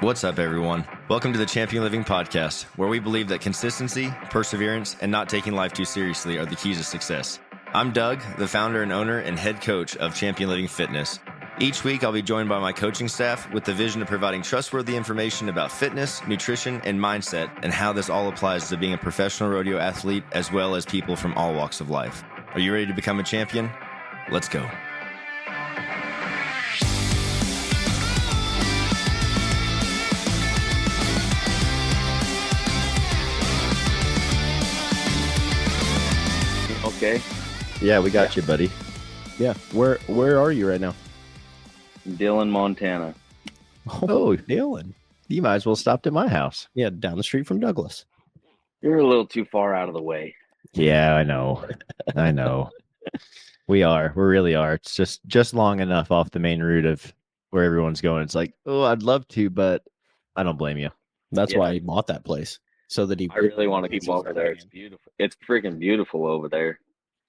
What's up, everyone? Welcome to the Champion Living Podcast, where we believe that consistency, perseverance, and not taking life too seriously are the keys to success. I'm Doug, the founder and owner and head coach of Champion Living Fitness. Each week, I'll be joined by my coaching staff with the vision of providing trustworthy information about fitness, nutrition, and mindset, and how this all applies to being a professional rodeo athlete, as well as people from all walks of life. Are you ready to become a champion? Let's go. Okay. Yeah, we got you, buddy. Yeah. Where are you right now? Dillon, Montana. Oh, Dylan. You might as well stopped at my house. Yeah, down the street from Douglas. You're a little too far out of the way. Yeah, I know. I know. We really are. It's just long enough off the main route of where everyone's going. It's like, oh, I'd love to, but I don't blame you. That's why he bought that place. So that he I really want to keep over there. It's beautiful. It's freaking beautiful over there.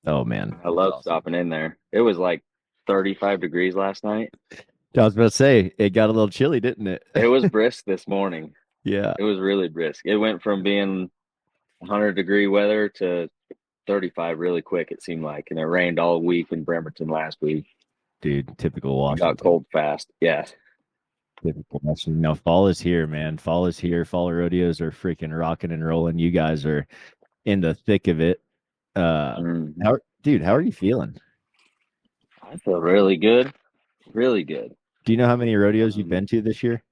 Oh, man. I love stopping in there. It was like 35 degrees last night. I was about to say, it got a little chilly, didn't it? It was brisk this morning. Yeah. It was really brisk. It went from being 100-degree weather to 35 really quick, it seemed like. And it rained all week in Bremerton last week. Dude, typical It Washington. got cold fast. Yeah. Typical Washington. No, fall is here, man. Fall is here. Fall rodeos are freaking rocking and rolling. You guys are in the thick of it. How are you feeling? I feel really good. Really good. Do you know how many rodeos you've been to this year?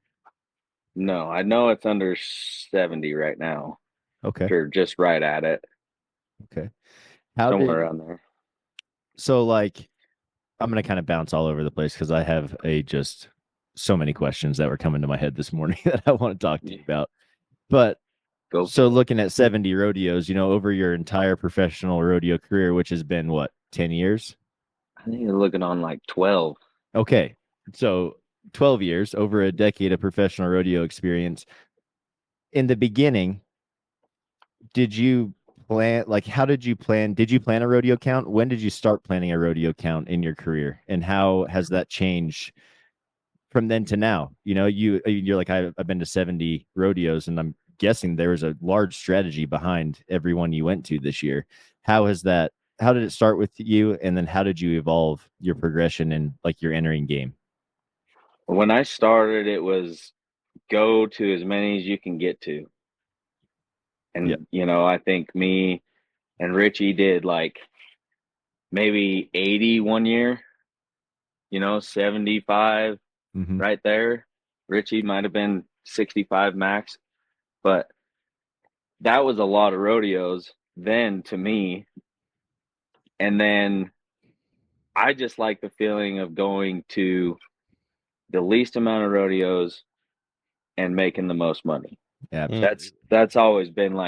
No, I know it's under 70 right now. Okay. Or just right at it. Okay. Somewhere around there. So, like, I'm going to kind of bounce all over the place because I have just so many questions that were coming to my head this morning that I want to talk to you about. But so looking at 70 rodeos, over your entire professional rodeo career, which has been what, 10 years? I think you're looking on like 12. Okay. So 12 years, over a decade of professional rodeo experience. In the beginning, did you plan, how did you plan a rodeo count? When did you start planning a rodeo count in your career? And how has that changed from then to now? You're like, I've been to 70 rodeos, and I'm guessing there was a large strategy behind every one you went to this year. How did it start with you? And then how did you evolve your progression in your entering game? When I started, it was go to as many as you can get to. And, I think me and Richie did maybe 80 one year, 75 right there. Richie might have been 65 max, but that was a lot of rodeos then to me. And then I just like the feeling of going to the least amount of rodeos and making the most money. Yeah, that's always been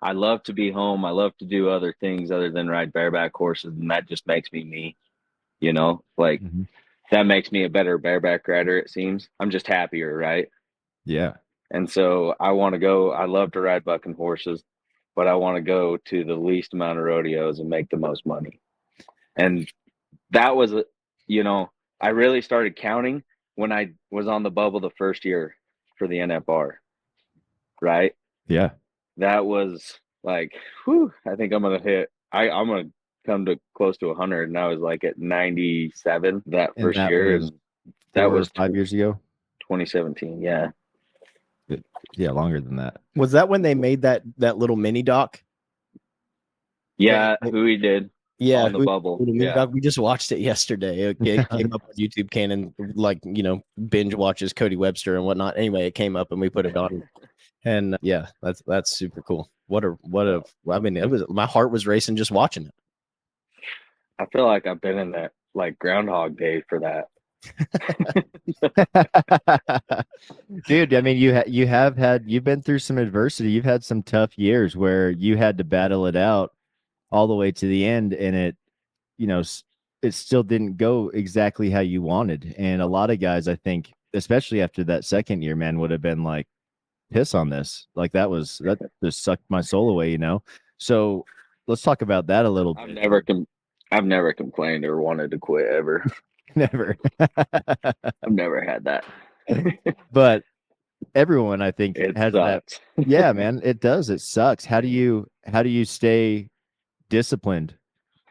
I love to be home. I love to do other things other than ride bareback horses, and that just makes me, that makes me a better bareback rider, it seems. I'm just happier, right? Yeah. And so I want to go. I love to ride bucking horses, but I want to go to the least amount of rodeos and make the most money. And that was, I really started counting when I was on the bubble the first year for the NFR, right? Yeah. That was I think I'm going to I'm going to come to close to 100. And I was at 97 that first year. And that was 5 years ago. 2017. Yeah. Yeah. Longer than that. Was that when they made that little mini doc? Yeah. Who he did. Yeah. On the bubble. Yeah. We just watched it yesterday. It came up on YouTube. Cannon, binge watches Cody Webster and whatnot. Anyway, it came up and we put it on. And yeah, that's super cool. I mean, my heart was racing just watching it. I feel like I've been in that Groundhog Day for that. Dude, I mean, you've been through some adversity. You've had some tough years where you had to battle it out all the way to the end, and it still didn't go exactly how you wanted. And a lot of guys, I think, especially after that second year, man, would have been like, piss on this. That just sucked my soul away, So let's talk about that a little bit. I've never complained or wanted to quit ever. Never. I've never had that. But everyone I think It has sucks. that. Yeah, man, it does. It sucks. How do you stay disciplined?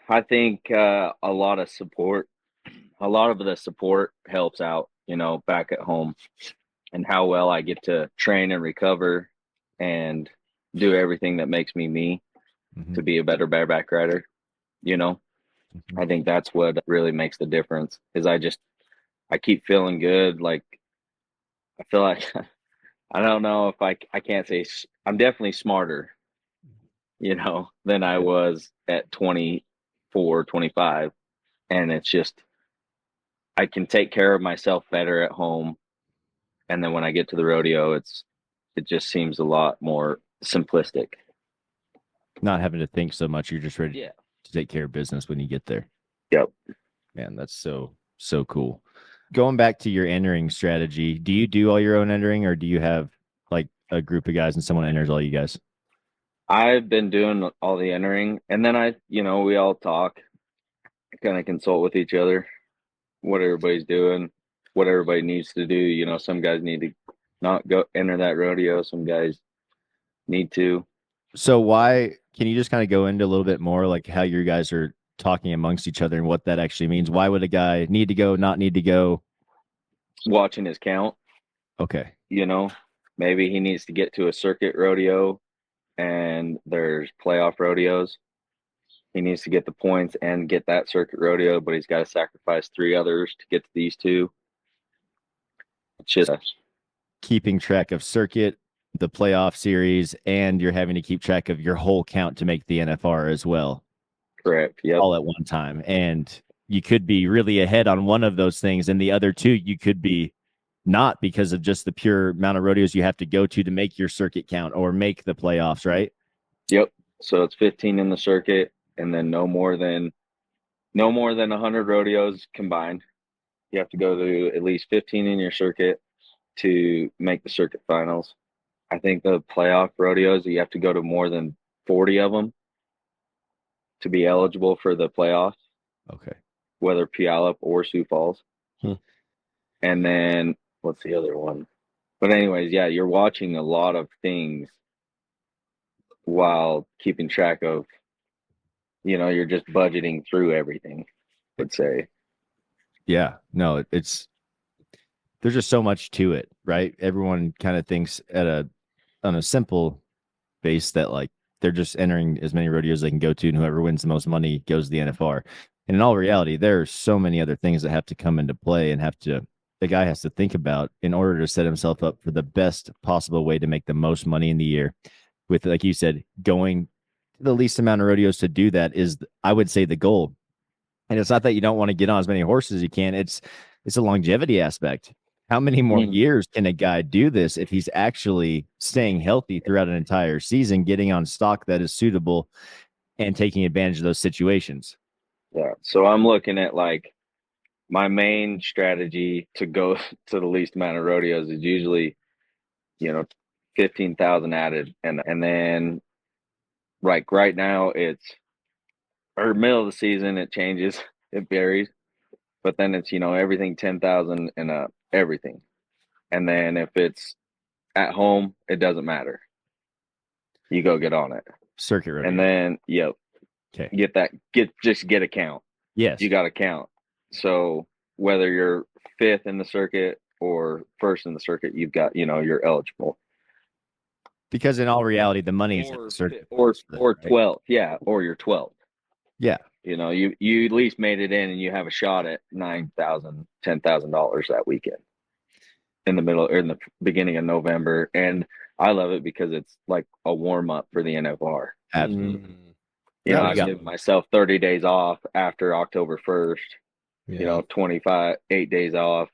I think a lot of support, a lot of the support helps out, back at home, and how well I get to train and recover and do everything that makes me me to be a better bareback rider. I think that's what really makes the difference is I keep feeling good. Like, I feel like, I don't know if I can't say, I'm definitely smarter, than I was at 24, 25. And it's just, I can take care of myself better at home. And then when I get to the rodeo, it just seems a lot more simplistic. Not having to think so much. You're just ready Yeah. to take care of business when you get there. Yep. Man, that's so cool. Going back to your entering strategy, do you do all your own entering, or do you have like a group of guys and someone enters all you guys? I've been doing all the entering, and then we all talk, kind of consult with each other, what everybody's doing, what everybody needs to do. Some guys need to not go enter that rodeo. Some guys need to. So can you just kind of go into a little bit more like how you guys are talking amongst each other and what that actually means? Why would a guy need to go, not need to go? Watching his count. Okay. Maybe he needs to get to a circuit rodeo and there's playoff rodeos. He needs to get the points and get that circuit rodeo, but he's got to sacrifice 3 others to get to these 2. It's just keeping track of circuit, the playoff series, and you're having to keep track of your whole count to make the NFR as well. Correct. Yep. All at one time. And you could be really ahead on one of those things, and the other 2 you could be not, because of just the pure amount of rodeos you have to go to make your circuit count or make the playoffs, right? Yep. So it's 15 in the circuit, and then no more than 100 rodeos combined. You have to go to at least 15 in your circuit to make the circuit finals. I think the playoff rodeos, you have to go to more than 40 of them to be eligible for the playoffs. Okay. Whether Puyallup or Sioux Falls. And then what's the other one? But anyways, yeah, you're watching a lot of things while keeping track of, you're just budgeting through everything, I would say. Yeah, no, there's just so much to it, right? Everyone kind of thinks on a simple base that like they're just entering as many rodeos they can go to, and whoever wins the most money goes to the NFR. And in all reality, there are so many other things that have to come into play and the guy has to think about in order to set himself up for the best possible way to make the most money in the year. With, like you said, going the least amount of rodeos to do that is, I would say, the goal. And it's not that you don't want to get on as many horses as you can. It's a longevity aspect. How many more years can a guy do this if he's actually staying healthy throughout an entire season, getting on stock that is suitable and taking advantage of those situations? Yeah. So I'm looking at like my main strategy to go to the least amount of rodeos is usually, 15,000 added. And then like right now or middle of the season, it changes, it varies, but then it's, everything 10,000 and everything. And then if it's at home, it doesn't matter. You go get on it. Circuit rodeo. And then, yep. Okay. Just get a count. Yes. You got to count. So whether you're 5th in the circuit or 1st in the circuit, you've got, you're eligible. Because in all reality, the money is at the circuit. Or 12th. Yeah. Or you're 12th. Yeah. You at least made it in and you have a shot at $9,000, $10,000 that weekend in the beginning of November. And I love it because it's like a warm up for the NFR. Absolutely. I give myself 30 days off after October 1st, 8 days off.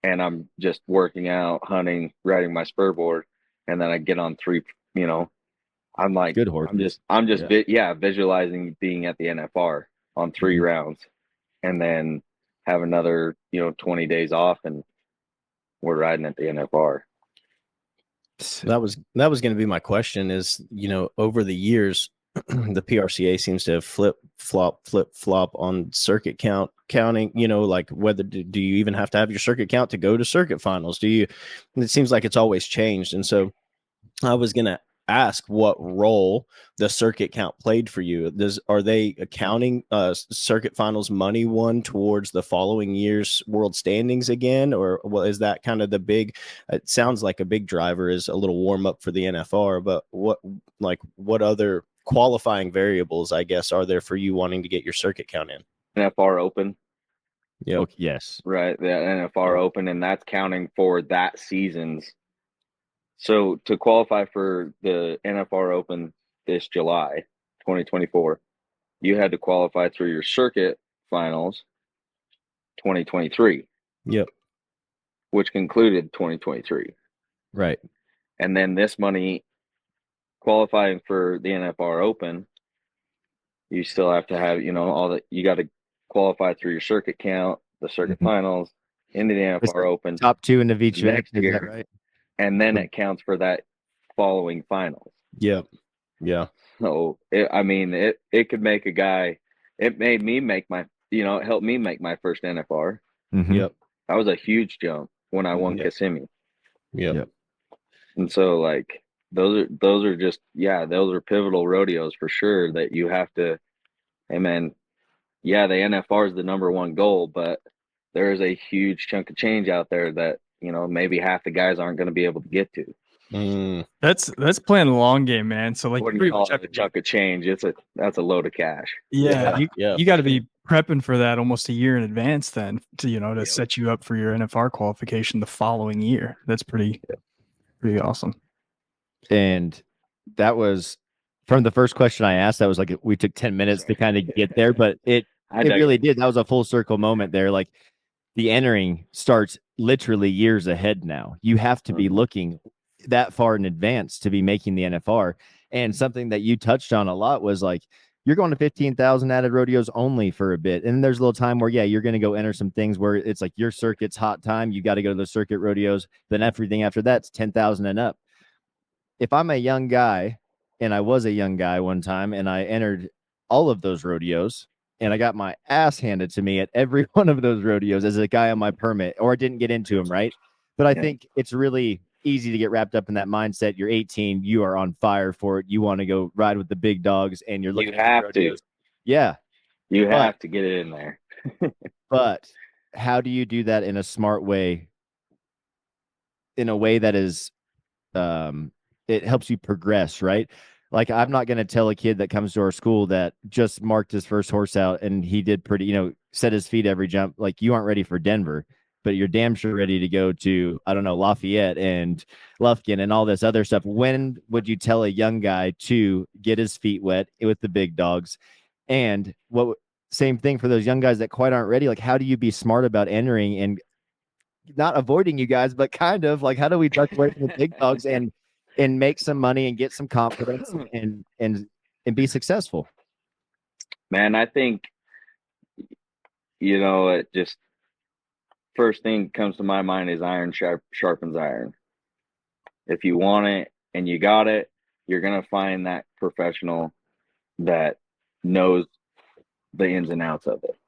And I'm just working out, hunting, riding my spurboard. And then I get on 3, I'm like, good horse. I'm just visualizing being at the NFR on 3 rounds, and then have another 20 days off, and we're riding at the NFR. That was going to be my question. Is over the years, the PRCA seems to flip flop on circuit counting, like whether do you even have to have your circuit count to go to circuit finals? It seems like it's always changed. And so I was going to ask what role the circuit count played for you. Are they accounting circuit finals money won towards the following year's world standings again? Or is that kind of the big, it sounds like a big driver is a little warm up for the NFR, but what other qualifying variables, I guess, are there for you wanting to get your circuit count in? NFR Open. Yeah. Okay, yes. Right. The NFR Open, and that's counting for that season's. So to qualify for the NFR Open this July 2024, you had to qualify through your circuit finals 2023. Yep. Which concluded 2023. Right. And then this money, qualifying for the NFR Open, you still have to have, you got to qualify through your circuit count, the circuit finals, into the NFR Open. Top 2 in the each next event, year, right? And then it counts for that following finals. Yep. Yeah. So, it could make a guy, it made me make my, it helped me make my first NFR. Mm-hmm. Yep. That was a huge jump when I won Kissimmee. Yep. And so, like, those are just, those are pivotal rodeos for sure that you have to, the NFR is the number one goal, but there is a huge chunk of change out there that, maybe half the guys aren't going to be able to get to. That's playing the long game, man. So like, what do you call it, a chunk of change? That's a load of cash. You got to be prepping for that almost a year in advance then to set you up for your NFR qualification the following year. That's pretty awesome. And that was from the first question I asked. That was like, we took 10 minutes to kind of get there, but it really did. That was a full circle moment there. Like, the entering starts literally years ahead now. You have to be looking that far in advance to be making the NFR. And something that you touched on a lot was like, you're going to 15,000 added rodeos only for a bit. And there's a little time where, you're going to go enter some things where it's like your circuit's hot time. You got to go to the circuit rodeos. Then everything after that's 10,000 and up. If I'm a young guy, and I was a young guy one time, and I entered all of those rodeos, and I got my ass handed to me at every one of those rodeos as a guy on my permit, or I didn't get into them, right? But I think it's really easy to get wrapped up in that mindset. You're 18, you are on fire for it. You want to go ride with the big dogs, and you're looking. You have to. Yeah. You have to get it in there. But how do you do that in a smart way? In a way that is, it helps you progress, right? Like, I'm not going to tell a kid that comes to our school that just marked his first horse out and he did pretty, set his feet every jump. Like, you aren't ready for Denver, but you're damn sure ready to go to, I don't know, Lafayette and Lufkin and all this other stuff. When would you tell a young guy to get his feet wet with the big dogs? And same thing for those young guys that quite aren't ready. Like, how do you be smart about entering and not avoiding you guys, but kind of like, how do we duck away from the big dogs and make some money and get some confidence and be successful? Man, I think, it just, first thing comes to my mind is iron sharpens iron. If you want it and you got it, you're going to find that professional that knows the ins and outs of it.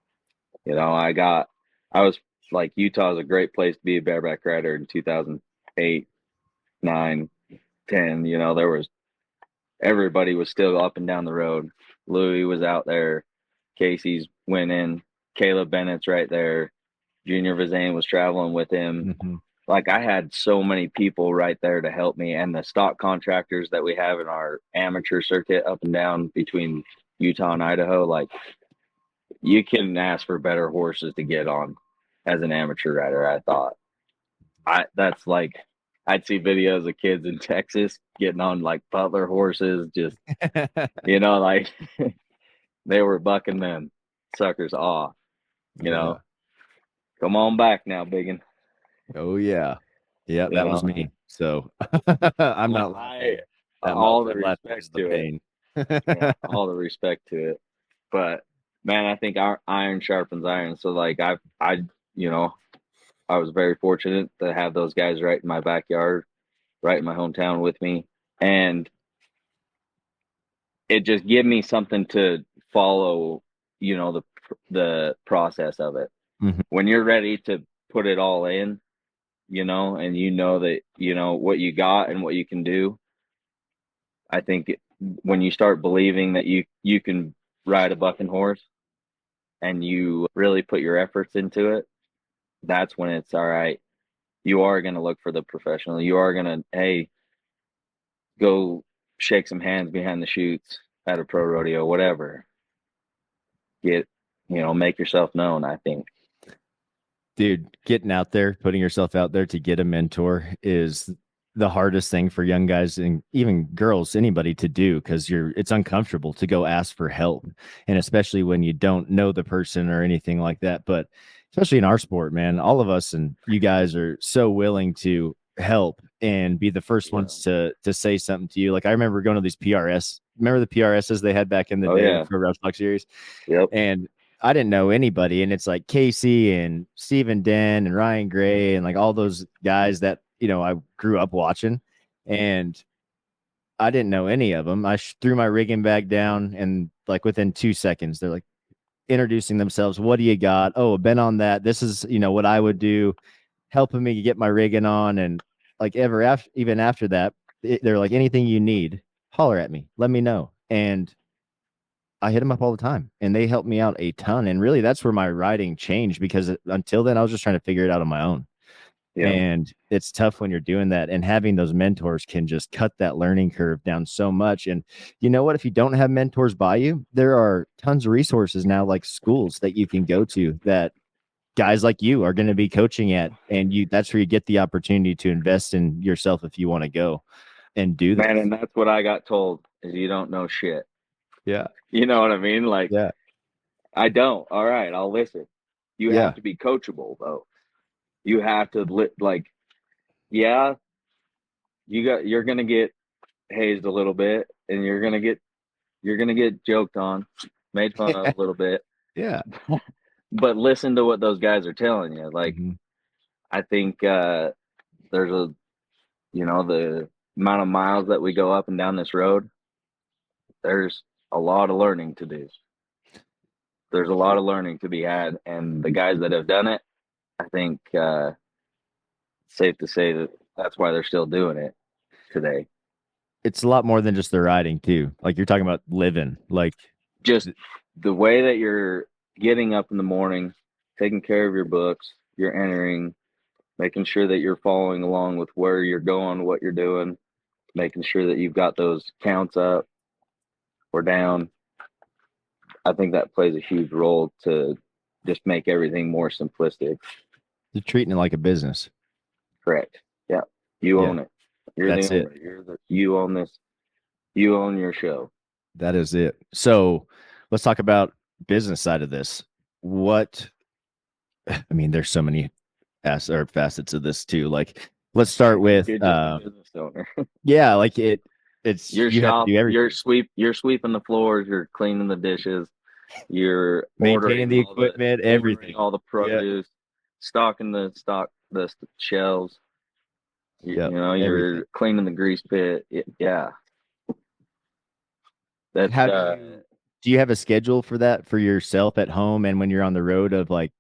I was like, Utah is a great place to be a bareback rider in 2008, 9, 10. Everybody was still up and down the road. Louis was out there. Casey's winning. Caleb Bennett's right there. Junior Vizane was traveling with him. Mm-hmm. Like, I had so many people right there to help me, and the stock contractors that we have in our amateur circuit up and down between Utah and Idaho, like, you couldn't ask for better horses to get on as an amateur rider. I thought that's like, I'd see videos of kids in Texas getting on like Butler horses, just, like they were bucking them suckers off, Come on back now, biggin. Oh yeah. Yeah, that was me. So I'm not laughing. All the respect to it. All the respect to it. But man, I think our iron sharpens iron. So like I was very fortunate to have those guys right in my backyard, right in my hometown with me. And it just give me something to follow, you know, the process of it. Mm-hmm. When you're ready to put it all in, you know, and you know that, you know, what you got and what you can do. I think when you start believing that you can ride a bucking horse and you really put your efforts into it, that's when it's all right. You are going to look for the professional. You are going to, hey, go shake some hands behind the chutes at a pro rodeo, whatever. Get, you know, make yourself known, I think. Dude, getting out there, putting yourself out there to get a mentor is the hardest thing for young guys and even girls, anybody to do, because it's uncomfortable to go ask for help. And especially when you don't know the person or anything like that. But especially in our sport, man, all of us and you guys are so willing to help and be the first ones to say something to you. Like I remember going to these PRS. Remember the PRSs they had back in the day for Rough Stock Series? Yep. And I didn't know anybody, and it's like Casey and Stephen Den and Ryan Gray and like all those guys that, you know, I grew up watching, and I didn't know any of them. I threw my rigging bag down, and like within 2 seconds, they're like introducing themselves. What do you got? Oh, I've been on that. This is, you know, what I would do, helping me get my rigging on. And like even after that, they're like, anything you need, holler at me, let me know. And I hit them up all the time, and they helped me out a ton. And really, that's where my riding changed, because until then, I was just trying to figure it out on my own. Yeah. And it's tough when you're doing that, and having those mentors can just cut that learning curve down so much. And you know what? If you don't have mentors by you, there are tons of resources now, like schools that you can go to that guys like you are going to be coaching at, and that's where you get the opportunity to invest in yourself if you want to go and do that. Man, and that's what I got told, is you don't know shit. Yeah. You know what I mean? Like, yeah, I don't. All right, I'll listen. You have to be coachable, though. You have to you're gonna get hazed a little bit, and you're gonna get joked on, made fun of a little bit. Yeah. But listen to what those guys are telling you. Like, I think there's the amount of miles that we go up and down this road, there's a lot of learning to do. There's a lot of learning to be had, and the guys that have done it, I think safe to say that that's why they're still doing it today. It's a lot more than just the riding too. Like you're talking about living, like just the way that you're getting up in the morning, taking care of your books, you're entering, making sure that you're following along with where you're going, what you're doing, making sure that you've got those counts up or down. I think that plays a huge role to just make everything more simplistic. You're treating it like a business. Correct. Yeah. You own it. You're the owner. You own this. You own your show. That is it. So let's talk about business side of this. There's so many facets of this too. Like, let's start with business owner. Yeah, like it's your shop. You're sweeping the floors. You're cleaning the dishes. You're maintaining the equipment, everything, all the produce, stocking the shelves. You're everything. Cleaning the grease pit. Yeah. That's do you have a schedule for that for yourself at home and when you're on the road, of like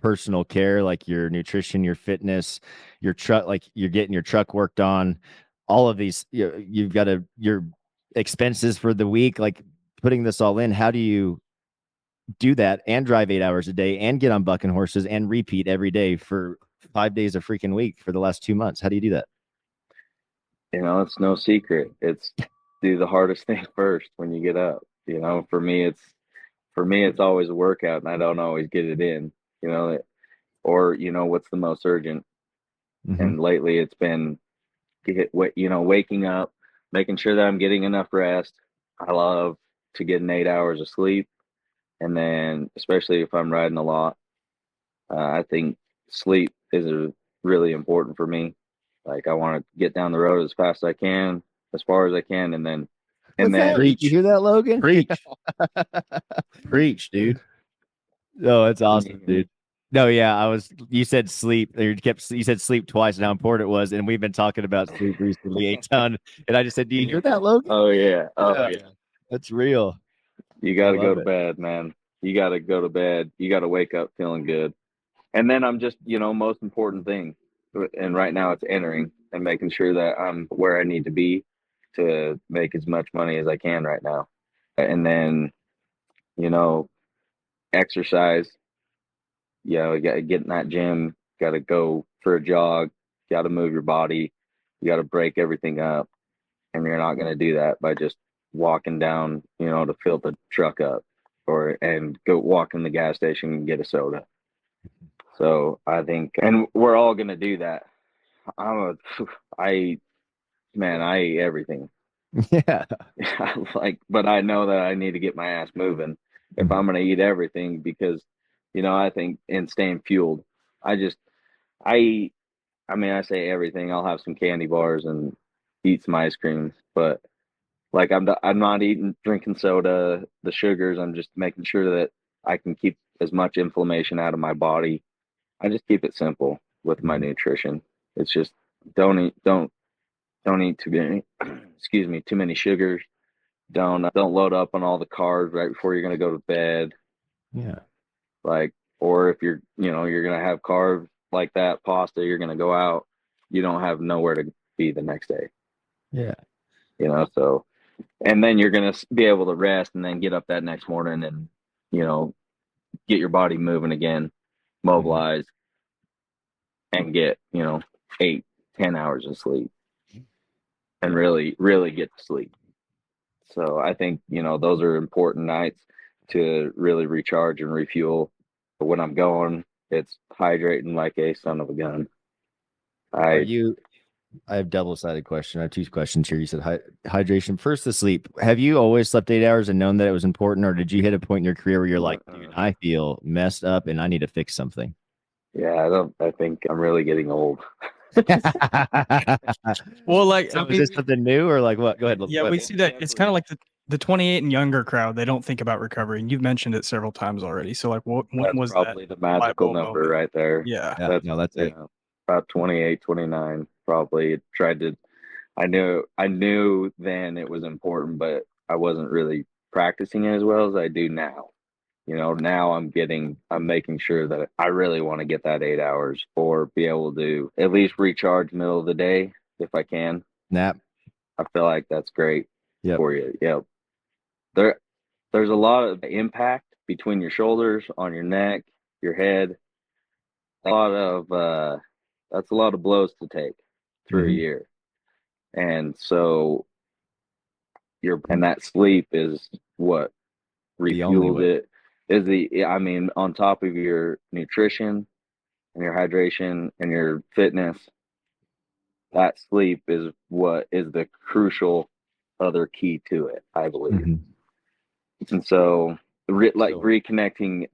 personal care, like your nutrition, your fitness, your truck, like you're getting your truck worked on, all of these, you've got your expenses for the week, like putting this all in? How do you do that and drive 8 hours a day and get on bucking horses and repeat every day for 5 days a freaking week for the last 2 months? How do you do that? It's no secret. It's do the hardest thing first when you get up. For me it's always a workout, and I don't always get it in, or what's the most urgent. And lately it's been waking up, making sure that I'm getting enough rest. I love to get 8 hours of sleep, and then especially if I'm riding a lot, I think sleep is really important for me. Like, I want to get down the road as fast as I can, as far as I can, and then Preach. You hear that, Logan? Preach. Preach, dude. Oh, that's awesome, dude. No, yeah, you said sleep. You said sleep twice and how important it was, and we've been talking about sleep recently a ton. And I just said, do you hear that, Logan? Oh yeah. Oh yeah. That's real. You got to go to it. bed, man. You got to go to bed. You got to wake up feeling good. And then I'm just, most important thing. And right now it's entering and making sure that I'm where I need to be to make as much money as I can right now. And then, exercise. You got to get in that gym, got to go for a jog, got to move your body. You got to break everything up. And you're not going to do that by just walking down, to fill the truck up and go walk in the gas station and get a soda. So I think, and we're all going to do that. I eat everything. Yeah. But I know that I need to get my ass moving if I'm going to eat everything because, I think in staying fueled, I eat, I say everything. I'll have some candy bars and eat some ice cream, but I'm not drinking soda, the sugars. I'm just making sure that I can keep as much inflammation out of my body. I just keep it simple with my nutrition. It's just don't eat too many too many sugars. Don't load up on all the carbs right before you're gonna go to bed. Yeah. Or if you're gonna have carbs like that, pasta, you're gonna go out, you don't have nowhere to be the next day. Yeah. So, and then you're gonna be able to rest and then get up that next morning and get your body moving again, mobilize, and get 8-10 hours of sleep and really get to sleep. So I think those are important nights to really recharge and refuel. But when I'm going, it's hydrating like a son of a gun. I have double-sided question. I have two questions here. You said hydration. First, the sleep. Have you always slept 8 hours and known that it was important, or did you hit a point in your career where you're like, dude, I feel messed up and I need to fix something? Yeah, I think I'm really getting old. Well, is this something new or like what? Go ahead. Yeah, we see that it's kind of like the 28 and younger crowd. They don't think about recovery, and you've mentioned it several times already. So, like, when was probably that the magical number moment? right there? Yeah. That's it. About 28, 29. Probably I knew then it was important, but I wasn't really practicing it as well as I do now. Now I'm making sure that I really want to get that 8 hours or be able to at least recharge middle of the day if I can. Nap. I feel like that's great for you. Yep. There's a lot of impact between your shoulders, on your neck, your head. That's a lot of blows to take through a year. And so that sleep is what refueled it. On top of your nutrition and your hydration and your fitness, that sleep is what is the crucial other key to it, I believe. And so reconnecting,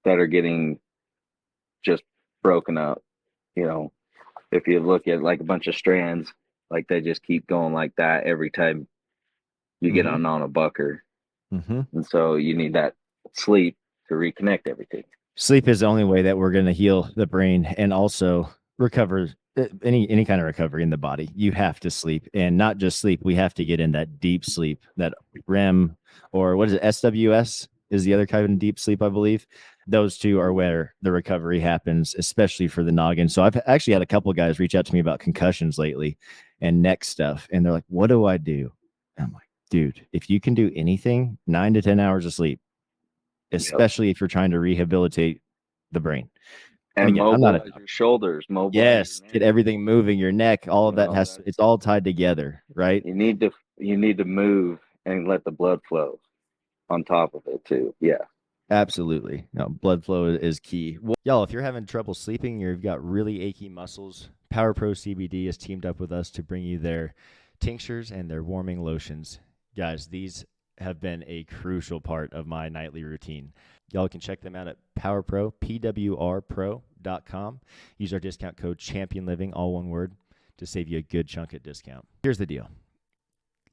that are getting just broken up, if you look at like a bunch of strands, like they just keep going like that every time you get on a bucker. And so you need that sleep to reconnect everything. Sleep is the only way that we're going to heal the brain and also recover any kind of recovery in the body. You have to sleep, and not just sleep. We have to get in that deep sleep, that REM, or what is it? SWS is the other kind of deep sleep, I believe. Those two are where the recovery happens, especially for the noggin. So I've actually had a couple of guys reach out to me about concussions lately and neck stuff. And they're like, what do I do? And I'm like, dude, if you can do anything, 9 to 10 hours of sleep, especially if you're trying to rehabilitate the brain. And again, mobilize your shoulders, mobilize get everything moving, your neck, all of that it's all tied together, right? You need to move and let the blood flow on top of it too. Yeah. Absolutely. No, blood flow is key. Well, y'all, if you're having trouble sleeping, you've got really achy muscles, Power Pro CBD has teamed up with us to bring you their tinctures and their warming lotions. Guys, these have been a crucial part of my nightly routine. Y'all can check them out at PowerPro, PWRpro.com. Use our discount code ChampionLiving, all one word, to save you a good chunk at discount. Here's the deal.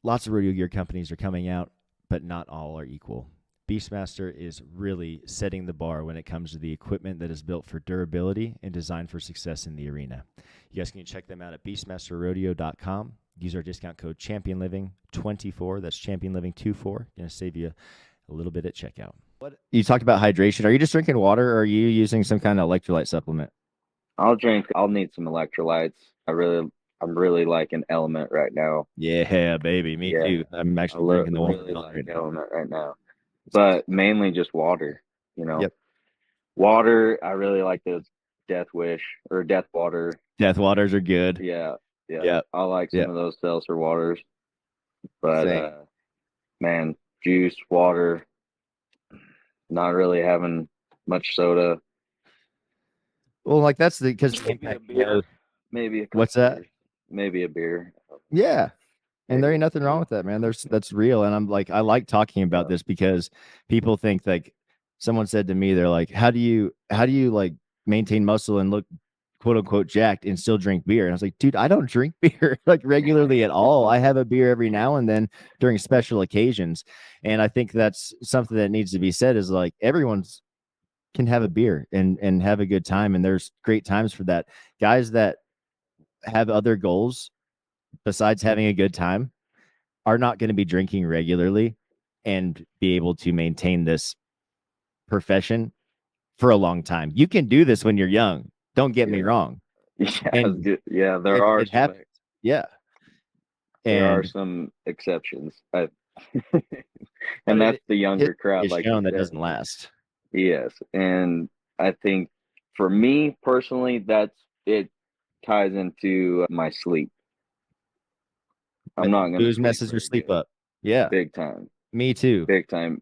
Lots of rodeo gear companies are coming out, but not all are equal. Beastmaster is really setting the bar when it comes to the equipment that is built for durability and designed for success in the arena. You guys can check them out at beastmasterrodeo.com. Use our discount code ChampionLiving24. That's ChampionLiving24. Going to save you a little bit at checkout. You talked about hydration. Are you just drinking water, or are you using some kind of electrolyte supplement? I'll need some electrolytes. I'm really liking Element right now. Yeah, baby. Me too. I'm actually drinking the really one like Element right now. But mainly just water, Yep. Water, I really like those Death Wish or Death Water. Death Waters are good. Yeah. Yep. I like some of those seltzer waters. But man, juice, water, not really having much soda. Well, like that's because maybe a beer. Maybe a what's that? Beers. Maybe a beer. Yeah. And there ain't nothing wrong with that, man. That's real. And I'm like, I like talking about this because people think like someone said to me, they're like, how do you like maintain muscle and look quote unquote jacked and still drink beer? And I was like, dude, I don't drink beer like regularly at all. I have a beer every now and then during special occasions. And I think that's something that needs to be said is like everyone's can have a beer and have a good time. And there's great times for that. Guys that have other goals besides having a good time are not going to be drinking regularly and be able to maintain this profession for a long time. You can do this when you're young. Don't get me wrong. Yeah, there are it happens. Yeah. There are some exceptions. And that's the younger crowd. Like that doesn't last. Yes. And I think for me personally, it ties into my sleep. I'm not going to messes your sleep up. Yeah. Big time. Me too. Big time.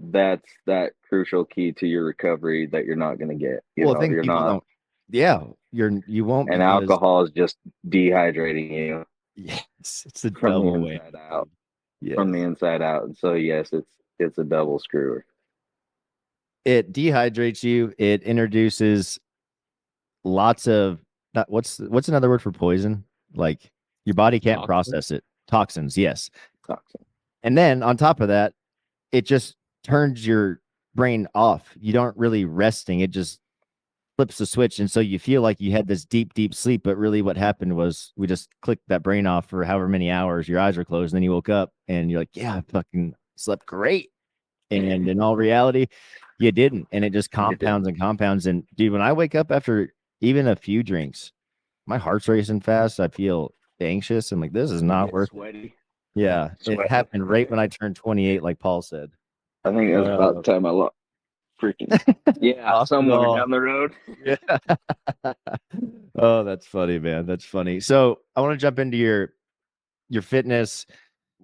That's that crucial key to your recovery that you're not going to get. You're not. Yeah. You won't. And alcohol is just dehydrating you. Yes. It's a double way. From the inside out. And so, yes, it's a double screwer. It dehydrates you. It introduces lots of what's another word for poison? Like your body can't process it. Toxins, yes. And then on top of that, it just turns your brain off. You aren't really resting. It just flips the switch. And so you feel like you had this deep, deep sleep. But really what happened was we just clicked that brain off for however many hours. Your eyes were closed. And then you woke up and you're like, yeah, I fucking slept great. And in all reality, you didn't. And it just compounds and compounds. And dude, when I wake up after even a few drinks, my heart's racing fast. I feel anxious. I'm like, this is not worth it. Yeah. It happened right when I turned 28, like Paul said. I think it was about the time I lost. Freaking somewhere down the road. Yeah. Oh, that's funny, man. That's funny. So I want to jump into your fitness.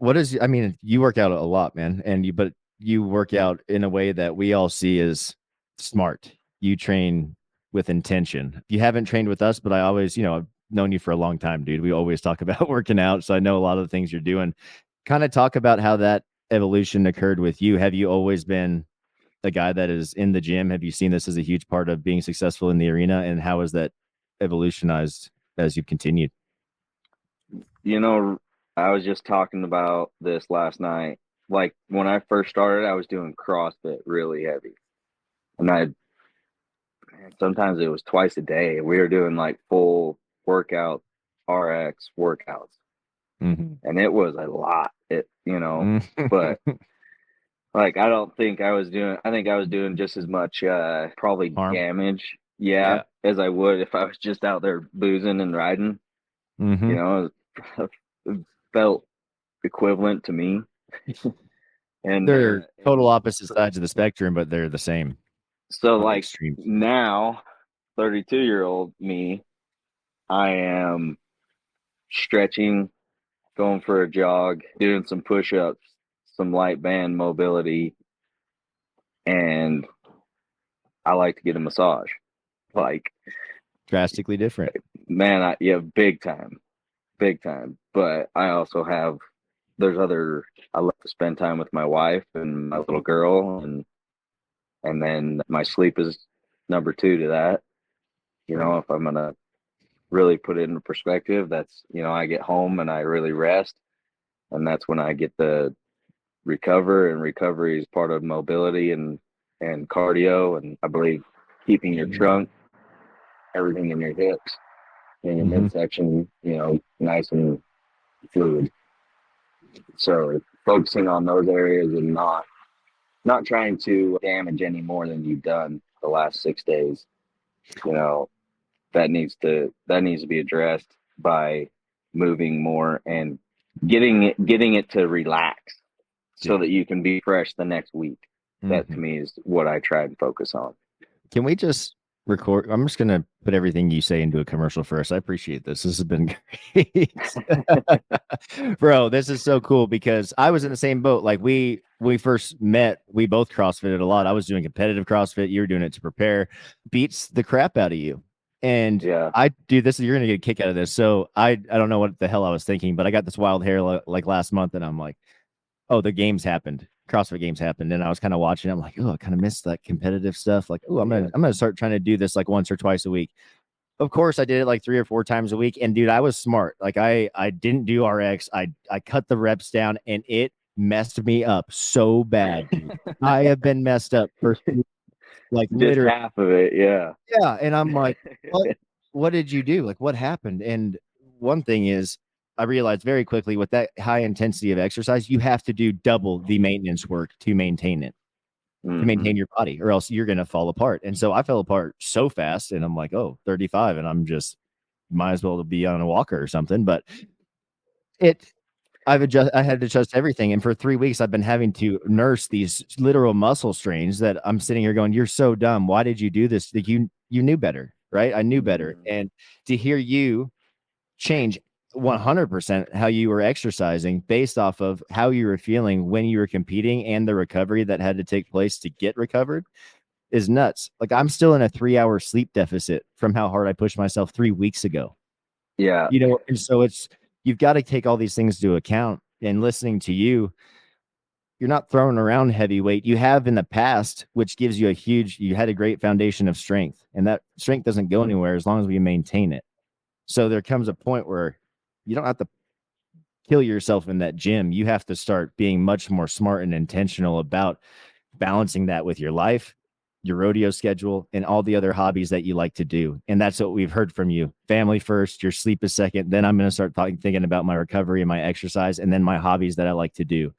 You work out a lot, man, but you work out in a way that we all see as smart. You train with intention. You haven't trained with us, but I always, I've known you for a long time, dude. We always talk about working out, so I know a lot of the things you're doing. Kind of talk about how that evolution occurred with you. Have you always been a guy that is in the gym? Have you seen this as a huge part of being successful in the arena? And how has that evolutionized as you've continued? I was just talking about this last night. Like when I first started, I was doing CrossFit really heavy. And sometimes it was twice a day. We were doing like full workout, RX workouts. Mm-hmm. And it was a lot, but like, I think I was doing just as much, probably harm, damage. Yeah, as I would if I was just out there boozing and riding. Mm-hmm. It felt equivalent to me. And they're total opposite sides of the spectrum, but they're the same. So like now, 32-year-old me, I am stretching, going for a jog, doing some push-ups, some light band mobility, and I like to get a massage. Like drastically different. Man, big time. But I also have I love to spend time with my wife and my little girl, and then my sleep is number 2 to that. If I'm gonna really put it into perspective, that's I get home and I really rest, and that's when I get the recover, and recovery is part of mobility and cardio. And I believe keeping your trunk, everything in your hips and your midsection, nice and fluid. So focusing on those areas and not trying to damage any more than you've done the last 6 days. That needs to be addressed by moving more and getting it to relax so that you can be fresh the next week. That to me is what I try and focus on. Can we just record? I'm just going to put everything you say into a commercial first. I appreciate this. This has been great. Bro, this is so cool because I was in the same boat. Like we first met, we both CrossFitted a lot. I was doing competitive CrossFit. You were doing it to prepare. Beats the crap out of you. And I do this. You're going to get a kick out of this. So I don't know what the hell I was thinking, but I got this wild hair like last month and I'm like, oh, the games happened. CrossFit games happened. And I was kind of watching. I'm like, oh, I kind of missed that competitive stuff. Like, oh, I'm gonna start trying to do this like once or twice a week. Of course, I did it like 3 or 4 times a week. And dude, I was smart. Like I didn't do RX. I cut the reps down and it messed me up so bad. Dude. I have been messed up for like just literally half of it. Yeah. Yeah. And I'm like, what did you do? Like what happened? And one thing is I realized very quickly with that high intensity of exercise, you have to do double the maintenance work to maintain it, to maintain your body, or else you're going to fall apart. And so I fell apart so fast and I'm like, oh, 35. And I'm just might as well be on a walker or something. But I had to adjust everything. And for 3 weeks, I've been having to nurse these literal muscle strains that I'm sitting here going, you're so dumb. Why did you do this? Like you knew better, right? I knew better. And to hear you change 100% how you were exercising based off of how you were feeling when you were competing and the recovery that had to take place to get recovered is nuts. Like I'm still in a 3-hour sleep deficit from how hard I pushed myself 3 weeks ago. Yeah. And so you've got to take all these things into account. And listening to you, you're not throwing around heavyweight. You have in the past, which gives you you had a great foundation of strength, and that strength doesn't go anywhere as long as we maintain it. So there comes a point where you don't have to kill yourself in that gym. You have to start being much more smart and intentional about balancing that with your life, your rodeo schedule, and all the other hobbies that you like to do. And that's what we've heard from you. Family first, your sleep is second. Then I'm going to start thinking about my recovery and my exercise, and then my hobbies that I like to do.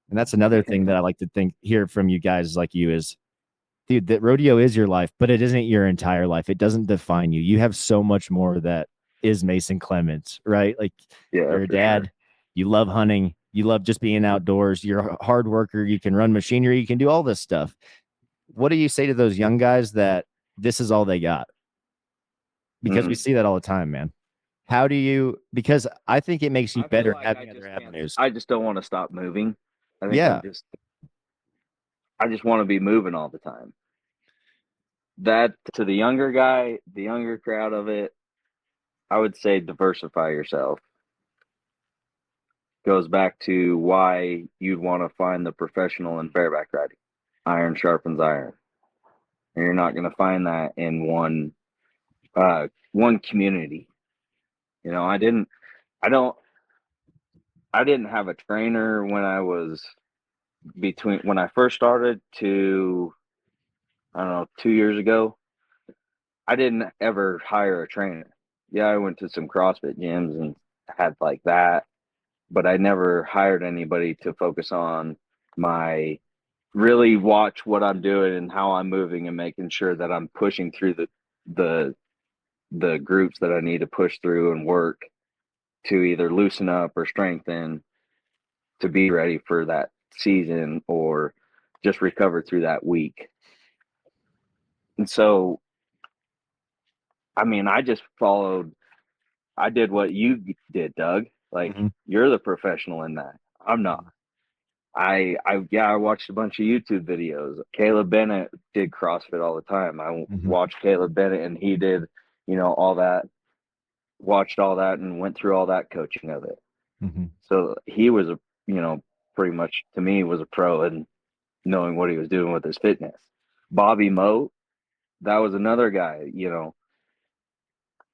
And that's another thing that I like to hear from you guys like you is, dude, that rodeo is your life, but it isn't your entire life. It doesn't define you. You have so much more that is Mason Clements, right? Like you're a dad, you love hunting, you love just being outdoors, you're a hard worker, you can run machinery, you can do all this stuff. What do you say to those young guys that this is all they got? Because we see that all the time, man. How do you, because I think it makes you better having other avenues. I just don't want to stop moving. I think I just want to be moving all the time. That to the younger guy, the younger crowd of it, I would say diversify yourself. Goes back to why you'd want to find the professional in bareback riding. Iron sharpens iron. And you're not going to find that in one community. I didn't have a trainer when I was when I first started to, I don't know, 2 years ago. I didn't ever hire a trainer. Yeah, I went to some CrossFit gyms and had like that, but I never hired anybody to focus on really watch what I'm doing and how I'm moving and making sure that I'm pushing through the groups that I need to push through and work to either loosen up or strengthen to be ready for that season or just recover through that week. And so, I mean, I did what you did, Doug. Like you're the professional in that. I'm not. I watched a bunch of YouTube videos. Caleb Bennett did CrossFit all the time. I watched Caleb Bennett and he did, all that, watched all that and went through all that coaching of it. So he was pretty much to me was a pro in knowing what he was doing with his fitness. Bobby Moe, that was another guy,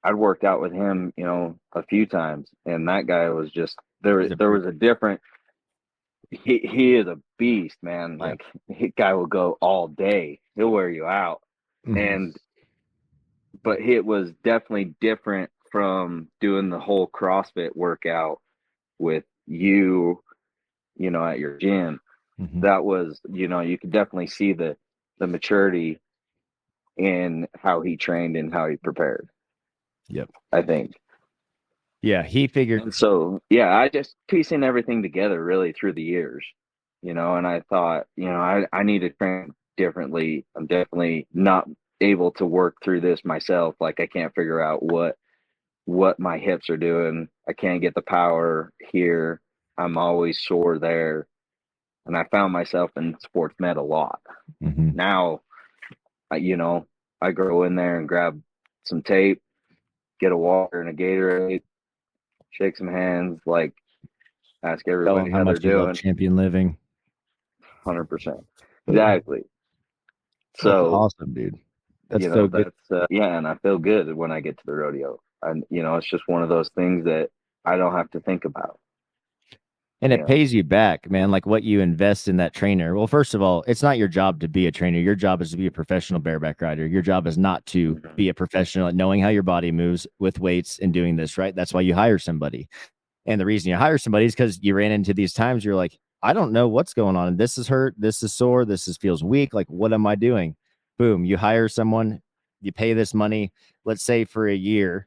I'd worked out with him, a few times, and that guy was just there was a different he is a beast, man. Like, the guy will go all day. He'll wear you out. But it was definitely different from doing the whole CrossFit workout with you know, at your gym. That was, you know, you could definitely see the maturity in how he trained and how he prepared. Yep. I think. Yeah, he figured. And so, yeah, I just piecing everything together really through the years, you know, and I thought, you know, I need to train differently. I'm definitely not able to work through this myself. Like, I can't figure out what my hips are doing. I can't get the power here. I'm always sore there. And I found myself in sports med a lot. Now, you know, I go in there and grab some tape, get a water and a Gatorade, shake some hands, like, ask everybody how they're doing. Champion Living. 100%. Exactly. So that's awesome, dude. That's, you know, so good. That's yeah, and I feel good when I get to the rodeo. And, you know, it's just one of those things that I don't have to think about. And it pays you back, man, like what you invest in that trainer. Well, first of all, it's not your job to be a trainer. Your job is to be a professional bareback rider. Your job is not to be a professional at knowing how your body moves with weights and doing this, right? That's why you hire somebody. And the reason you hire somebody is because you ran into these times you're like, I don't know what's going on. This is hurt. This is sore. This feels weak. Like, what am I doing? Boom. You hire someone, you pay this money, let's say for a year.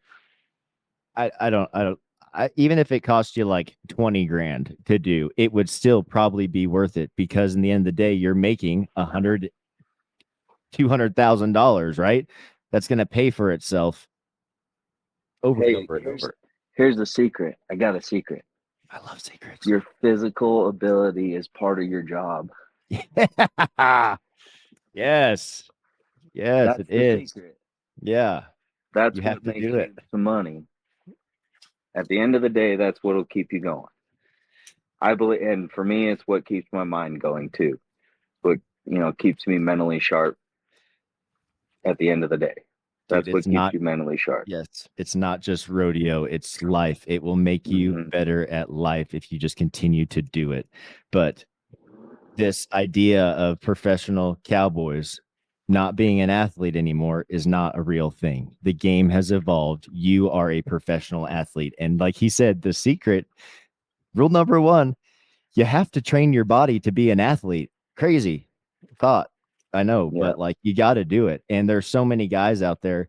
Even if it cost you like 20 grand to do, it would still probably be worth it, because in the end of the day, you're making $200,000, right? That's going to pay for itself over and over. Here's the secret. I got a secret. I love secrets. Your physical ability is part of your job. Yes. Yes, it is. Secret. Yeah. That's what makes you some money. At the end of the day, that's what will keep you going. I believe, and for me, it's what keeps my mind going too. What, you know, keeps me mentally sharp at the end of the day. That's what keeps you mentally sharp. Yes. It's not just rodeo, it's life. It will make you better at life if you just continue to do it. But this idea of professional cowboys not being an athlete anymore is not a real thing. The game has evolved. You are a professional athlete. And like he said, the secret, rule number one, you have to train your body to be an athlete. Crazy thought, I know, but like, you got to do it. And there's so many guys out there.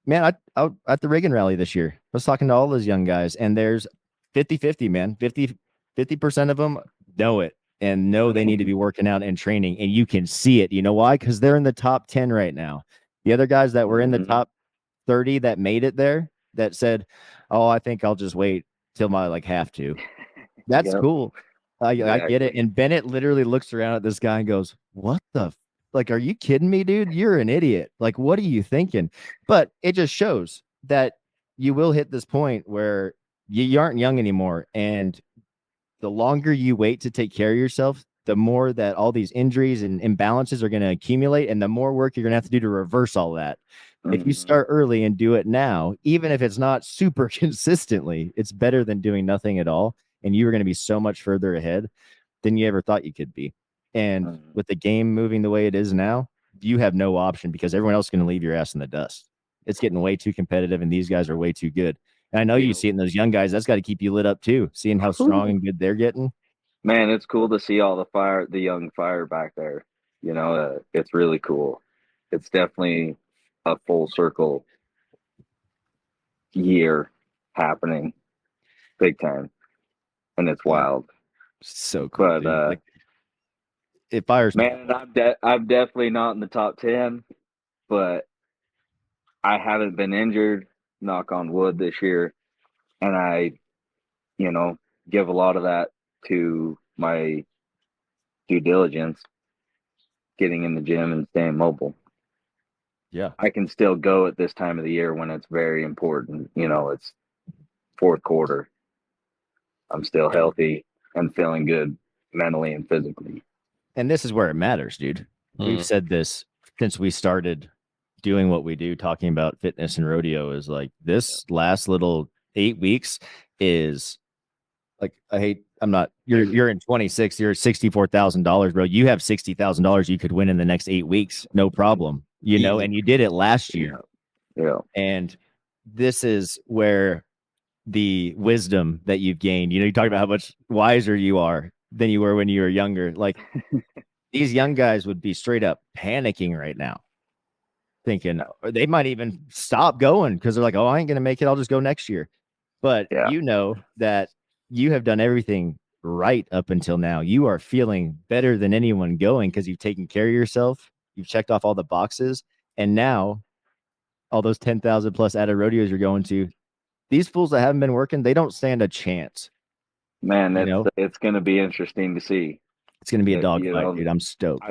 Man, I at the Reagan rally this year, I was talking to all those young guys, and there's 50-50, man. 50% of them know it and know they need to be working out and training, and you can see it. You know why? Because they're in the top 10 right now. The other guys that were in the top 30 that made it there, that said, oh, I think I'll just wait till I have to. That's cool. I get it. And Bennett literally looks around at this guy and goes, what the are you kidding me, dude? You're an idiot. Like, what are you thinking? But it just shows that you will hit this point where you aren't young anymore. And the longer you wait to take care of yourself, the more that all these injuries and imbalances are going to accumulate, and the more work you're going to have to do to reverse all that. If you start early and do it now, even if it's not super consistently, it's better than doing nothing at all. And you are going to be so much further ahead than you ever thought you could be. And with the game moving the way it is now, you have no option, because everyone else is going to leave your ass in the dust. It's getting way too competitive, and these guys are way too good. And I know you see it in those young guys. That's got to keep you lit up too, seeing how strong and good they're getting. Man, it's cool to see all the young fire back there. You know, it's really cool. It's definitely a full circle year happening, big time, and it's wild. So cool. But it fires. Man, I'm definitely not in the top 10, but I haven't been injured, knock on wood, this year. And I, you know, give a lot of that to my due diligence, getting in the gym and staying mobile. Yeah. I can still go at this time of the year when it's very important. You know, it's fourth quarter. I'm still healthy and feeling good mentally and physically. And this is where it matters, dude. We've said this since we started doing what we do, talking about fitness and rodeo, is like this last little 8 weeks is like you're in 26, you're $64,000, bro. You have $60,000 you could win in the next 8 weeks, no problem. You know, and you did it last year. Yeah. And this is where the wisdom that you've gained, you talk about how much wiser you are than you were when you were younger. Like these young guys would be straight up panicking right now, thinking they might even stop going because they're like, oh, I ain't going to make it. I'll just go next year. But you know that you have done everything right up until now. You are feeling better than anyone going because you've taken care of yourself. You've checked off all the boxes. And now all those 10,000 plus added rodeos you're going to, these fools that haven't been working, they don't stand a chance. Man, it's going to be interesting to see. It's going to be a dogfight, dude. I'm stoked.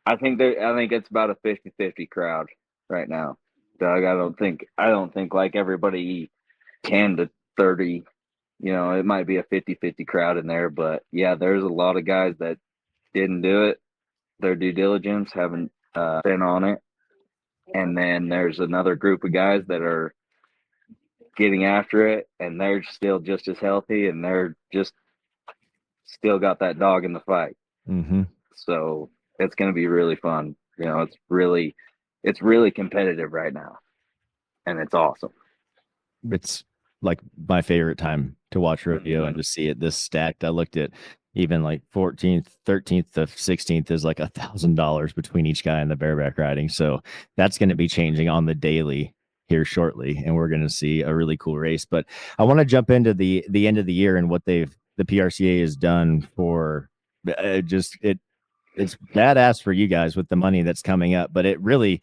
I think it's about a 50-50 crowd right now, Doug. I don't think like everybody 10 to 30, it might be a 50-50 crowd in there, but yeah, there's a lot of guys that didn't do it. Their due diligence, haven't been on it. And then there's another group of guys that are getting after it, and they're still just as healthy, and they're just still got that dog in the fight. Mm-hmm. So it's going to be really fun. It's really competitive right now, and it's awesome. It's like my favorite time to watch rodeo and to see it this stacked. I looked at even like 14th, 13th to 16th is like $1,000 between each guy in the bareback riding. So that's going to be changing on the daily here shortly, and we're going to see a really cool race. But I want to jump into the end of the year and what the PRCA has done for it's badass for you guys with the money that's coming up, but it really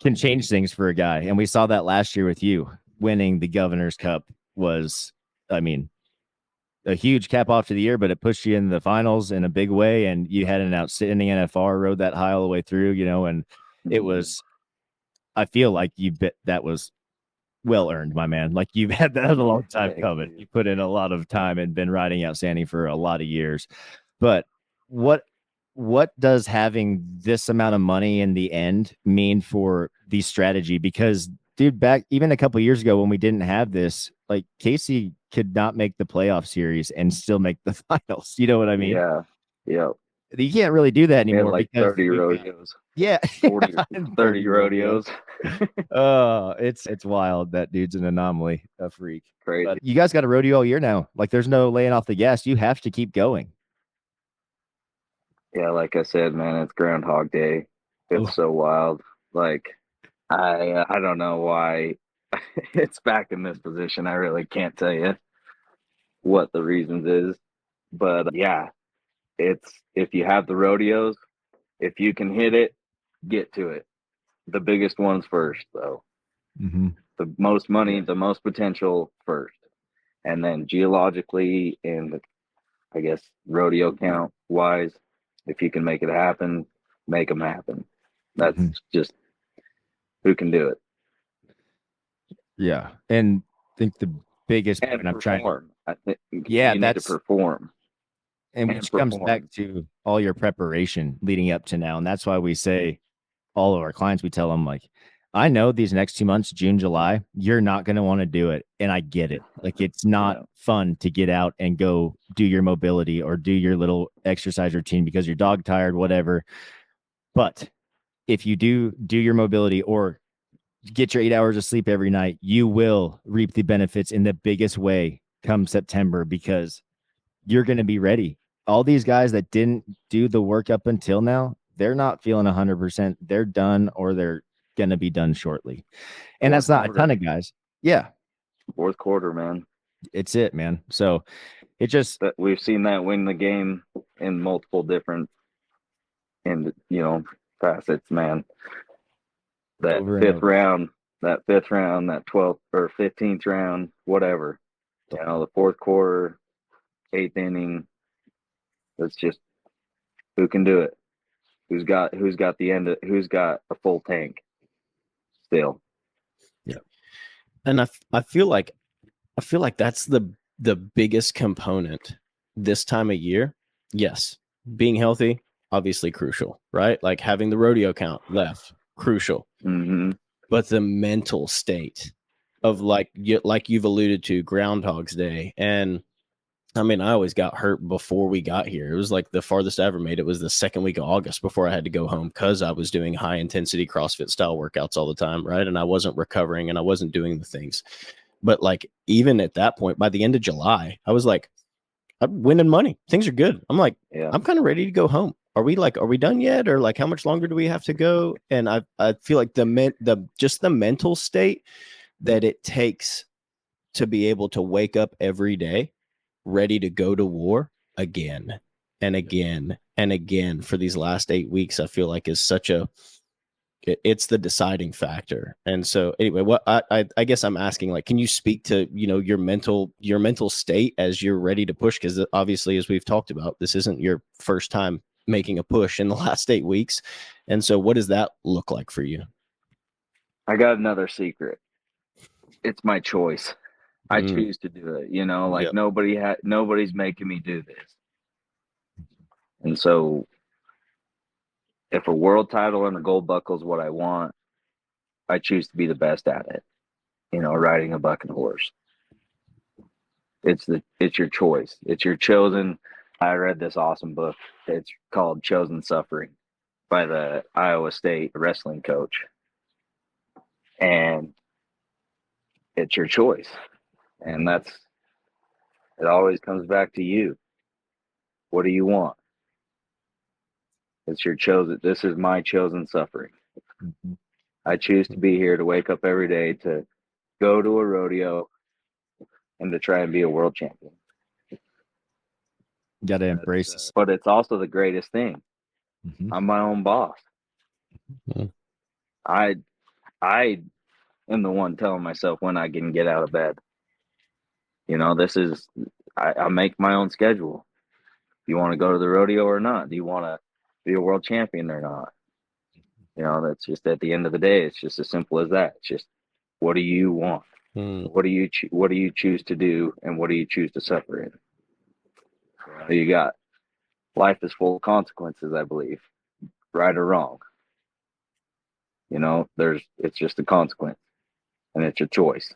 can change things for a guy. And we saw that last year with you winning the Governor's Cup was, a huge cap off to the year, but it pushed you in the finals in a big way. And you had an outstanding NFR, rode that high all the way through, and it was, I feel like that was well earned, my man. Like you've had that a long time coming. You put in a lot of time and been riding outstanding for a lot of years. But what does having this amount of money in the end mean for the strategy? Because dude, back even a couple of years ago when we didn't have this, like Casey could not make the playoff series and still make the finals. You know what I mean? Yeah. You can't really do that anymore. Like 30 rodeos. Yeah. 40, 30 rodeos. Oh, it's wild. That dude's an anomaly, a freak. Crazy. But you guys got a rodeo all year now. Like there's no laying off the gas. You have to keep going. Yeah, like I said, man, it's Groundhog Day. It's so wild. Like I don't know why it's back in this position. I really can't tell you what the reasons is, but yeah, it's if you have the rodeos, if you can hit it, get to it. The biggest ones first, though. Mm-hmm. The most money, the most potential first, and then geologically and I guess rodeo count wise, if you can make it happen, make them happen. That's just who can do it. Yeah, and I think the biggest point I'm trying to, need to perform, and which comes back to all your preparation leading up to now, and that's why we say all of our clients, we tell them like, I know these next 2 months, June, July, you're not going to want to do it, and I get it. Like it's not fun to get out and go do your mobility or do your little exercise routine because you're dog tired, whatever. But if you do your mobility or get your 8 hours of sleep every night, you will reap the benefits in the biggest way come September because you're going to be ready. All these guys that didn't do the work up until now, they're not feeling 100%. They're done or they're going to be done shortly. And that's not a ton of guys. Yeah. Fourth quarter, man. It's it, man. So it just, we've seen that win the game in multiple different, facets, man. That fifth round, that 12th or 15th round, whatever. The fourth quarter, 8th inning. It's just who can do it. Who's got a full tank still. Yeah. And I feel like that's the biggest component this time of year. Yes. Being healthy, obviously crucial, right? Like having the rodeo count left, crucial. Mm-hmm. But the mental state of like you've alluded to, Groundhog's Day, and I mean, I always got hurt before we got here. It was like the farthest I ever made it was the second week of August before I had to go home because I was doing high intensity CrossFit style workouts all the time, right? And I wasn't recovering and I wasn't doing the things. But like even at that point, by the end of July, I was like, I'm winning money. Things are good. I'm like, I'm kind of ready to go home. Are we done yet? Or like, how much longer do we have to go? And I feel like the mental state that it takes to be able to wake up every day ready to go to war again and again and again for these last 8 weeks, I feel like is it's the deciding factor. And so anyway, what I guess I'm asking, like, can you speak to, your mental state as you're ready to push? Because obviously, as we've talked about, this isn't your first time making a push in the last 8 weeks. And so what does that look like for you? I got another secret. It's my choice. I choose to do it, like nobody's making me do this. And so if a world title and a gold buckle is what I want, I choose to be the best at it. Riding a bucking horse. It's your choice. It's your chosen. I read this awesome book. It's called Chosen Suffering by the Iowa State wrestling coach. And it's your choice. And it always comes back to you. What do you want? It's your chosen. This is my chosen suffering. Mm-hmm. I choose to be here to wake up every day to go to a rodeo and to try and be a world champion. Got to embrace it. But it's also the greatest thing. Mm-hmm. I'm my own boss. Mm-hmm. I am the one telling myself when I can get out of bed. I make my own schedule. Do you want to go to the rodeo or not? Do you want to be a world champion or not? That's just at the end of the day. It's just as simple as that. It's just, what do you want? What do you choose to do, and what do you choose to suffer in? You got life is full of consequences, I believe, right or wrong. It's just a consequence, and it's your choice.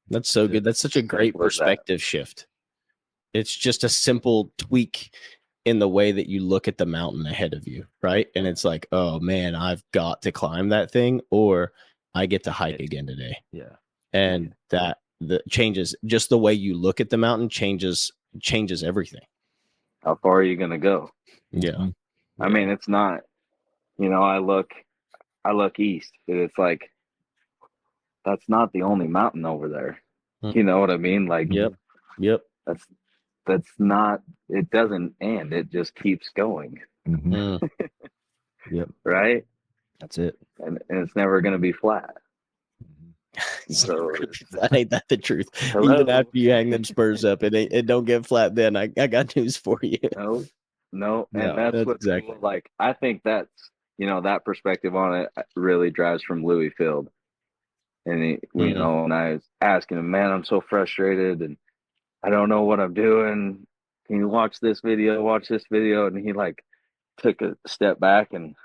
That's so good. That's such a great perspective shift. It's just a simple tweak in the way that you look at the mountain ahead of you, right? And it's like, oh man, I've got to climb that thing, or I get to hike again today. Yeah. And that changes, just the way you look at the mountain changes everything. How far are you going to go? Yeah. I mean, it's not, I look east, and it's like, that's not the only mountain over there. You know what I mean? Like, yep. That's not, it doesn't end. It just keeps going. Mm-hmm. Yep. Right? That's it. And it's never going to be flat. So ain't that the truth? Hello? Even after you hang them spurs up, it don't get flat. Then I got news for you. No. And that's what exactly. Like, I think that's, that perspective on it really drives from Louis Field. And when I was asking him, man, I'm so frustrated and I don't know what I'm doing. Can you watch this video? And he like took a step back and,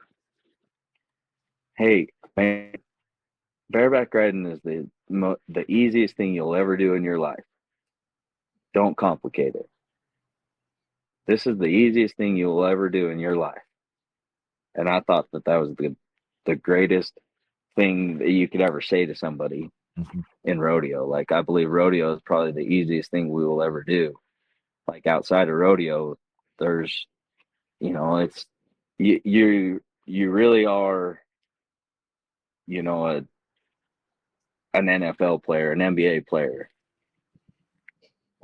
hey, man, bareback riding is the easiest thing you'll ever do in your life. Don't complicate it. This is the easiest thing you'll ever do in your life. And I thought that was the greatest thing that you could ever say to somebody in rodeo. Like, I believe rodeo is probably the easiest thing we will ever do. Like, outside of rodeo, there's, it's you really are, an NFL player, an NBA player.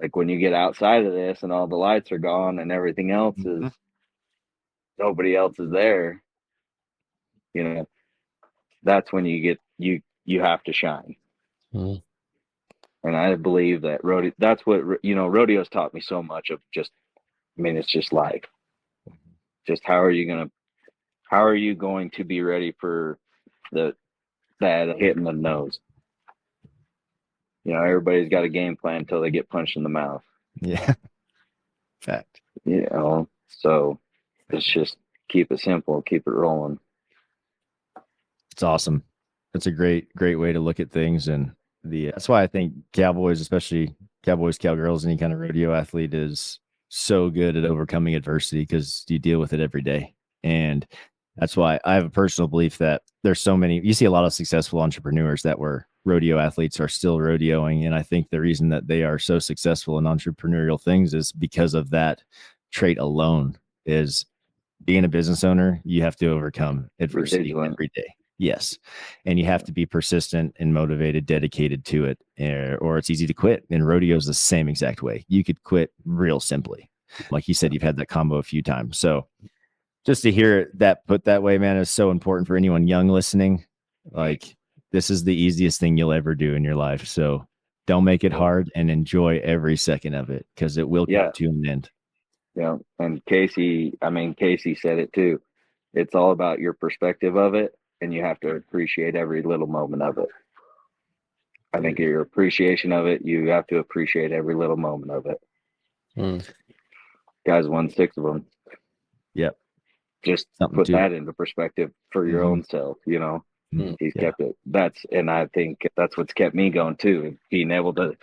Like, when you get outside of this and all the lights are gone and everything else is, nobody else is there, that's when you have to shine. Mm. And I believe that rodeo, that's what, rodeo's taught me so much of just, it's just life. Just how are you going to be ready for that hit in the nose? Everybody's got a game plan until they get punched in the mouth. Yeah. Fact. So it's just keep it simple, keep it rolling. It's awesome. It's a great way to look at things. And that's why I think cowboys, especially cowboys, cowgirls, any kind of rodeo athlete is so good at overcoming adversity because you deal with it every day. And that's why I have a personal belief that there's so many, you see a lot of successful entrepreneurs that were rodeo athletes are still rodeoing. And I think the reason that they are so successful in entrepreneurial things is because of that trait alone. Is being a business owner, you have to overcome adversity every day. Yes. And you have to be persistent and motivated, dedicated to it, or it's easy to quit. And rodeo is the same exact way. You could quit real simply. Like you said, you've had that combo a few times. So just to hear that put that way, man, is so important for anyone young listening. Like, this is the easiest thing you'll ever do in your life. So don't make it hard and enjoy every second of it, because it will come to an end. Yeah. And Casey said it too. It's all about your perspective of it, and you have to appreciate every little moment of it. I think your appreciation of it, you have to appreciate every little moment of it. Guys won 6 of them. Yep. Just put that into perspective for your own self, you know. He's kept it. And I think that's what's kept me going too. Being able to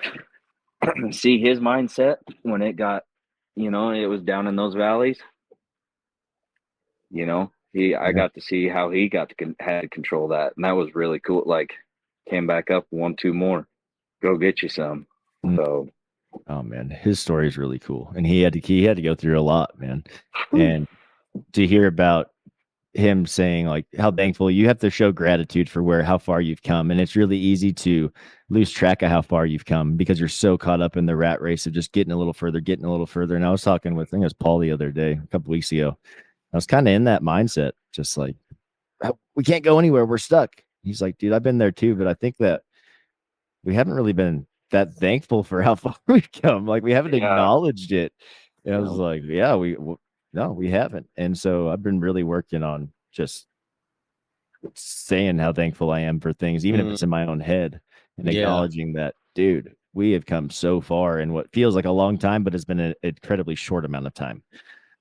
see his mindset when it got, you know, it was down in those valleys. You know, I got to see how he had to control that, and that was really cool. Like, came back up 1, 2 more, go get you some. So, oh man, his story is really cool, and he had to go through a lot, man. And to hear about him saying like how thankful, you have to show gratitude for how far you've come, and it's really easy to lose track of how far you've come because you're so caught up in the rat race of just getting a little further. And I was talking with, I think it was Paul the other day, a couple weeks ago. I was kind of in that mindset, just like, we can't go anywhere, we're stuck. He's like, dude, I've been there too, but I think that we haven't really been that thankful for how far we've come. Like, we haven't acknowledged it. And I was like, no, we haven't. And so I've been really working on just saying how thankful I am for things, even if it's in my own head, and acknowledging that, dude, we have come so far in what feels like a long time, but it's been an incredibly short amount of time.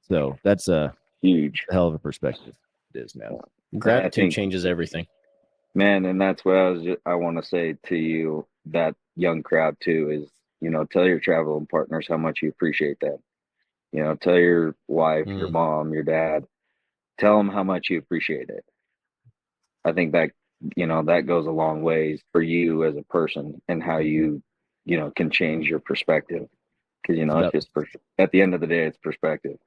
So that's a huge hell of a perspective. It is, man. Gratitude changes everything, man. And that's what I want to say to you, that young crowd too, is, you know, tell your traveling partners how much you appreciate them. You know, tell your wife, your mom, your dad, tell them how much you appreciate it. I think that, you know, that goes a long ways for you as a person, and how you know, can change your perspective. Because, you know, it's just at the end of the day, it's perspective.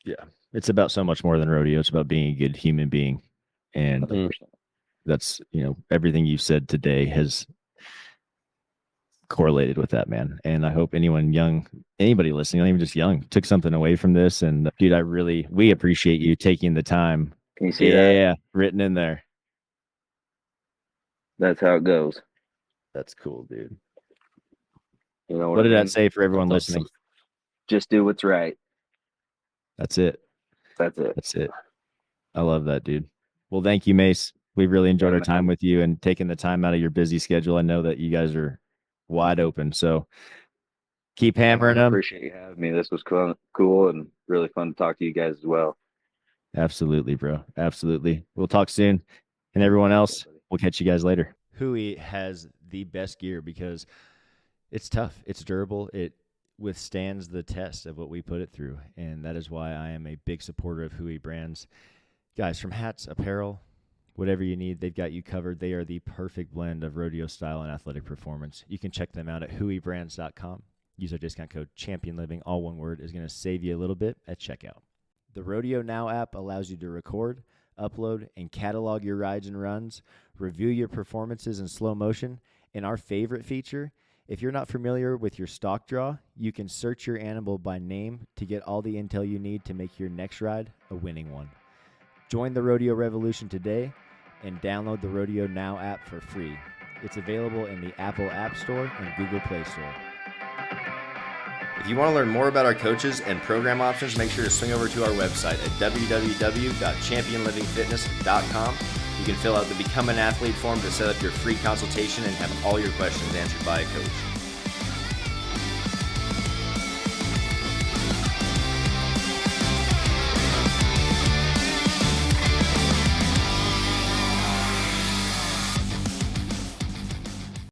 Yeah. It's about so much more than rodeo. It's about being a good human being. And 100%. That's, you know, everything you've said today has correlated with that, man. And I hope anybody listening, not even just young, took something away from this. And dude, we appreciate you taking the time. Can you see that? Yeah, written in there. That's how it goes. That's cool, dude. You know what did that say for everyone listening? Just do what's right. That's it. That's it. That's it. I love that, dude. Well, thank you, Mace. We really enjoyed our time with you and taking the time out of your busy schedule. I know that you guys are wide open, so keep hammering them. Appreciate you having me. This was cool and really fun to talk to you guys as well. Absolutely, bro. Absolutely. We'll talk soon. And everyone else, we'll catch you guys later. Hui has the best gear because it's tough. It's durable. It withstands the test of what we put it through. And that is why I am a big supporter of Hui brands. Guys, from hats, apparel, whatever you need, they've got you covered. They are the perfect blend of rodeo style and athletic performance. You can check them out at huibrands.com. Use our discount code ChampionLiving, all one word, is going to save you a little bit at checkout. The Rodeo Now app allows you to record, upload, and catalog your rides and runs, review your performances in slow motion, and our favorite feature, if you're not familiar with your stock draw, you can search your animal by name to get all the intel you need to make your next ride a winning one. Join the rodeo revolution today and download the Rodeo Now app for free. It's available in the Apple App Store and Google Play Store. If you want to learn more about our coaches and program options, make sure to swing over to our website at www.championlivingfitness.com. You can fill out the Become an Athlete form to set up your free consultation and have all your questions answered by a coach.